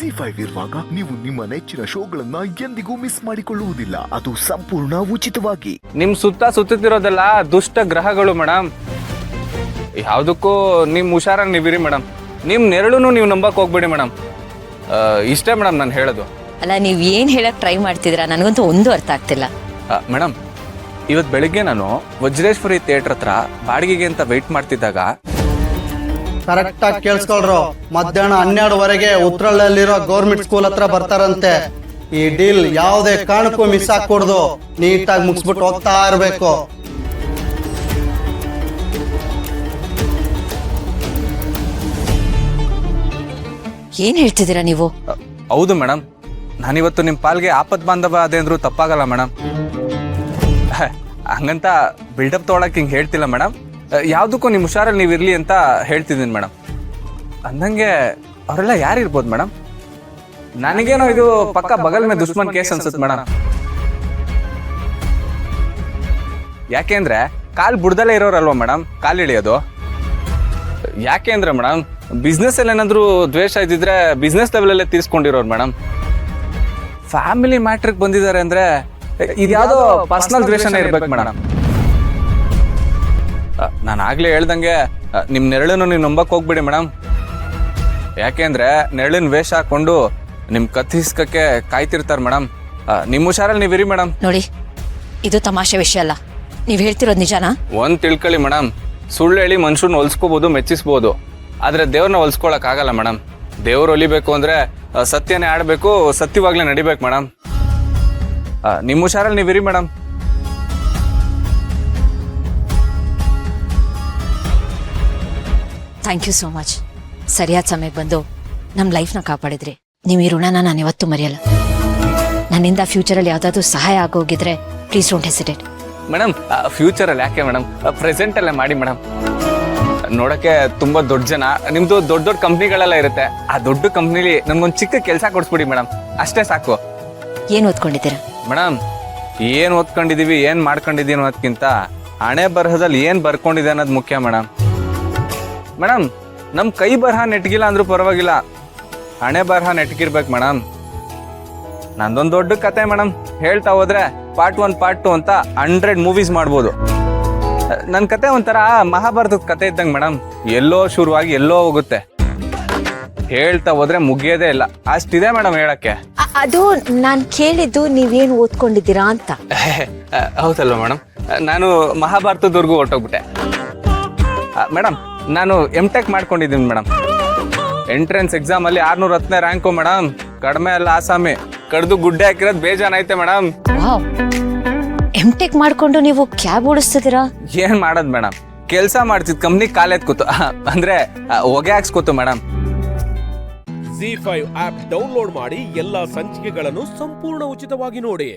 ZEE5 ಇರುವಾಗ ನೀವು ನಿಮ್ಮ ನೆಚ್ಚಿನ ಶೋಗಳನ್ನ ಎಂದಿಗೂ ಮಿಸ್ ಮಾಡಿಕೊಳ್ಳುವುದಿಲ್ಲ. ಅದು ಸಂಪೂರ್ಣ ಉಚಿತವಾಗಿ. ನಿಮ್ ಸುತ್ತುತ್ತಿರೋದೆಲ್ಲ ದುಷ್ಟ ಗ್ರಹಗಳು ಮೇಡಮ್. ಯಾವ್ದಕ್ಕೂ ನಿಮ್ ಹುಷಾರಾಗಿ ನೀವಿರಿ ಮೇಡಮ್. ನಿಮ್ ನೆರಳುನು ನೀವು ನಂಬಕ್ ಹೋಗ್ಬೇಡಿ ಮೇಡಮ್. ಇಷ್ಟೇ ಮೇಡಮ್ ನಾನು ಹೇಳೋದು. ಅಲ್ಲ, ನೀವ್ ಏನ್ ಹೇಳಕ್ ಟ್ರೈ ಮಾಡ್ತಿದ್ದೀರಾ ನನಗಂತೂ ಒಂದು ಅರ್ಥ ಆಗ್ತಿಲ್ಲ. ಮೇಡಮ್, ಇವತ್ತು ಬೆಳಿಗ್ಗೆ ನಾನು ವಜ್ರೇಶ್ವರಿ ಥಿಯೇಟರ್ ಹತ್ರ ಬಾಡಿಗೆಗೆ ಅಂತ ವೆಯ್ಟ್ ಮಾಡ್ತಿದ್ದಾಗ ಕರೆಕ್ಟ್ ಆಗಿ ಕೇಳಿಸ್ಕೊಳ್ರು. ಮಧ್ಯಾಹ್ನ 12ವರೆಗೆ ಉತ್ರಳ್ಳಲ್ಲಿರೋ ಗೌರ್ಮೆಂಟ್ ಸ್ಕೂಲ್ ಹತ್ರ ಬರ್ತಾರಂತೆ. ಈ ಡೀಲ್ ಯಾವುದೇ ಕಾರಣಕ್ಕೂ ಮಿಸ್ ಆಗ್ಕೂಡ್ದು. ನೀಟಾಗಿ ಮುಗಿಸ್ಬಿಟ್ಟು ಹೋಗ್ತಾ ಇರ್ಬೇಕು. ಏನ್ ಹೇಳ್ತಿದ್ದೀರಾ ನೀವು? ಹೌದು ಮೇಡಮ್, ನಾನಿವತ್ತು ನಿಮ್ಮ ಪಾಲ್ಗೆ ಆಪತ್ ಬಾಂಧವ ಅದೇ ಅಂದ್ರೂ ತಪ್ಪಾಗಲ್ಲ ಮೇಡಮ್. ಹಂಗಂತ ಬಿಲ್ಡಪ್ ತೊಗೊಳಕ್ ಹಿಂಗೆ ಹೇಳ್ತಿಲ್ಲ ಮೇಡಮ್. ಯಾವುದಕ್ಕೂ ನಿಮ್ಮ ಹುಷಾರಲ್ಲಿ ನೀವು ಇರಲಿ ಅಂತ ಹೇಳ್ತಿದ್ದೀನಿ ಮೇಡಮ್. ಅಂದಂಗೆ ಅವರೆಲ್ಲ ಯಾರಿರ್ಬೋದು ಮೇಡಮ್? ನನಗೇನೋ ಇದು ಪಕ್ಕ ಬಗಲ್ ಮೇ ದುಶ್ಮನ್ ಕೇಸ್ ಅನ್ಸುತ್ತೆ ಮೇಡಮ್. ಯಾಕೆಂದ್ರೆ ಕಾಲ್ ಬುಡ್ದಲ್ಲೇ ಇರೋರಲ್ವ ಮೇಡಮ್ ಕಾಲ್ ಇಳಿಯೋದು. ಯಾಕೆ ಅಂದ್ರೆ ಮೇಡಮ್, ಬಿಸ್ನೆಸ್ ಅಲ್ಲಿ ಏನಾದ್ರು ದ್ವೇಷ ಇದ್ದಿದ್ರೆ ಬಿಸ್ನೆಸ್ ಲೆವೆಲಲ್ಲೇ ತೀರ್ಸ್ಕೊಂಡಿರೋರು ಮೇಡಮ್. ಫ್ಯಾಮಿಲಿ ಮ್ಯಾಟ್ರಿಗೆ ಬಂದಿದ್ದಾರೆ ಅಂದ್ರೆ ಇದ್ಯಾವುದೋ ಪರ್ಸನಲ್ ದ್ವೇಷನೇ ಇರ್ಬೇಕು ಮೇಡಮ್. ನಾನು ಆಗ್ಲೇ ಹೇಳ್ದಂಗೆ ನಿಮ್ಮ ನೆರಳನ್ನು ನೀವು ನಂಬಕ್ ಹೋಗ್ಬಿಡಿ ಮೇಡಮ್. ಯಾಕೆಂದ್ರೆ ನೆರಳಿನ ವೇಷ ಹಾಕೊಂಡು ನಿಮ್ ಕತ್ತಿಸ್ಕಕ್ಕೆ ಕಾಯ್ತಿರ್ತಾರೆ ಮೇಡಮ್. ನಿಮ್ಮ ಹುಷಾರಲ್ಲಿ ನೀವಿರಿ ಮೇಡಮ್. ನೋಡಿ, ಇದು ತಮಾಷೆ ವಿಷಯ ಅಲ್ಲ. ನೀವ್ ಹೇಳ್ತಿರೋದು ನಿಜಾನಾ? ಒಂದ್ ತಿಳ್ಕೊಳ್ಳಿ ಮೇಡಮ್, ಸುಳ್ಳು ಹೇಳಿ ಮನುಷ್ಯನ ಹೊಲ್ಸ್ಕೋಬಹುದು, ಮೆಚ್ಚಿಸ್ಬೋದು. ಆದ್ರೆ ದೇವ್ರನ್ನ ಹೊಲ್ಸ್ಕೊಳಕ್ ಆಗಲ್ಲ ಮೇಡಮ್. ದೇವ್ರು ಹೊಲಿಬೇಕು ಅಂದ್ರೆ ಸತ್ಯನೇ ಆಡ್ಬೇಕು, ಸತ್ಯವಾಗ್ಲೇ ನಡಿಬೇಕು ಮೇಡಮ್. ನಿಮ್ಮ ಹುಷಾರಲ್ಲಿ ನೀವಿರಿ madam. Thank you so much. ಸರಿಯಾದ ಸಮಯಕ್ಕೆ ಬಂದು ನಮ್ಮ ಲೈಫ್ನ ಕಾಪಾಡಿದ್ರಿ. ನೀವು ಈ ಋಣನ ನಾನು ಇವತ್ತು ಮರೆಯಲ್ಲ. ನನ್ನಿಂದ ಫ್ಯೂಚರಲ್ಲಿ ಯಾವ್ದಾದ್ರು ಸಹಾಯ ಆಗೋಗಿದ್ರೆ ಪ್ಲೀಸ್ ಡೋಂಟ್ ಹೆಸಿಟೇಟ್. ಮೇಡಮ್, ಫ್ಯೂಚರಲ್ಲಿ ಯಾಕೆ ಮೇಡಮ್, ಪ್ರೆಸೆಂಟಲ್ಲೇ ಮಾಡಿ ಮೇಡಮ್. ನೋಡಕ್ಕೆ ತುಂಬಾ ದೊಡ್ಡ ಜನ, ನಿಮ್ದು ದೊಡ್ಡ ದೊಡ್ಡ ಕಂಪ್ನಿಗಳೆಲ್ಲ ಇರುತ್ತೆ. ಆ ದೊಡ್ಡ ಕಂಪ್ನಿಲಿ ನಮ್ಗೊಂದು ಚಿಕ್ಕ ಕೆಲಸ ಕೊಡಿಸ್ಬಿಡಿ ಮೇಡಮ್, ಅಷ್ಟೇ ಸಾಕು. ಏನು ಓದ್ಕೊಂಡಿದ್ದೀರಾ ಮೇಡಮ್? ಏನು ಓದ್ಕೊಂಡಿದೀವಿ, ಏನು ಮಾಡ್ಕೊಂಡಿದೀವಿ ಅನ್ನೋದಕ್ಕಿಂತ ಹಣೆ ಬರಹದಲ್ಲಿ ಏನು ಬರ್ಕೊಂಡಿದೆ ಅನ್ನೋದು ಮುಖ್ಯ ಮೇಡಮ್. ಮೇಡಮ್, ನಮ್ಮ ಕೈ ಬರಹ ನೆಟ್ಗಿಲ್ಲ ಅಂದ್ರೂ ಪರವಾಗಿಲ್ಲ, ಹಣೆ ಬರಹ ನೆಟ್ಗಿರ್ಬೇಕು ಮೇಡಮ್. ನಂದೊಂದು ದೊಡ್ಡ ಕತೆ ಮೇಡಮ್, ಹೇಳ್ತಾ ಹೋದ್ರೆ ಪಾರ್ಟ್ 1 ಪಾರ್ಟ್ 2 ಅಂತ 100 ಮೂವೀಸ್ ಮಾಡ್ಬೋದು. ನನ್ನ ಕತೆ ಒಂಥರ ಮಹಾಭಾರತದ ಕತೆ ಇದ್ದಂಗೆ ಮೇಡಮ್. ಎಲ್ಲೋ ಶುರುವಾಗಿ ಎಲ್ಲೋ ಹೋಗುತ್ತೆ, ಹೇಳ್ತಾ ಹೋದ್ರೆ ಮುಗಿಯೋದೇ ಇಲ್ಲ, ಅಷ್ಟಿದೆ ಮೇಡಮ್ ಹೇಳಕ್ಕೆ. ಅದು ನಾನು ಕೇಳಿದ್ದು ನೀವೇನು ಓದ್ಕೊಂಡಿದ್ದೀರಾ ಅಂತ. ಹೌದಲ್ವ ಮೇಡಮ್, ನಾನು ಮಹಾಭಾರತದವರೆಗೂ ಹೊರಟೋಗ್ಬಿಟ್ಟೆ ಮೇಡಮ್. ನಾನು M.Tech ಮಾಡ್ಕೊಂಡಿದ್ದೀನಿ ಮೇಡಮ್. ಎಂಟ್ರೆನ್ಸ್ ಎಕ್ಸಾಮ್ ಅಲ್ಲಿ 610ನೇ ರ್ಯಾಂಕು ಮೇಡಮ್. ಕಡಿಮೆ ಅಲ್ಲ ಆಸಾಮಿ, ಕಡ್ದು ಗುಡ್ಡೆ ಹಾಕಿರೋದು ಬೇಜಾನೈತೆ ಮೇಡಮ್. M.Tech ಮಾಡ್ಕೊಂಡು ನೀವು ಕ್ಯಾಬ್ ಓಡಿಸ್ತಿದ್ದೀರಾ? ಏನ್ ಮಾಡೋದು ಮೇಡಮ್, ಕೆಲಸ ಮಾಡ್ತಿದ್ ಕಂಪ್ನಿ ಕಾಲೆತ್ ಕೂತು, ಅಂದ್ರೆ ಹೊಗೆ ಹಾಕ್ಸ್ಕೊತು ಮೇಡಮ್. ZEE5 ಆಪ್ ಡೌನ್ಲೋಡ್ ಮಾಡಿ ಎಲ್ಲಾ ಸಂಚಿಕೆಗಳನ್ನು ಸಂಪೂರ್ಣ ಉಚಿತವಾಗಿ ನೋಡಿ.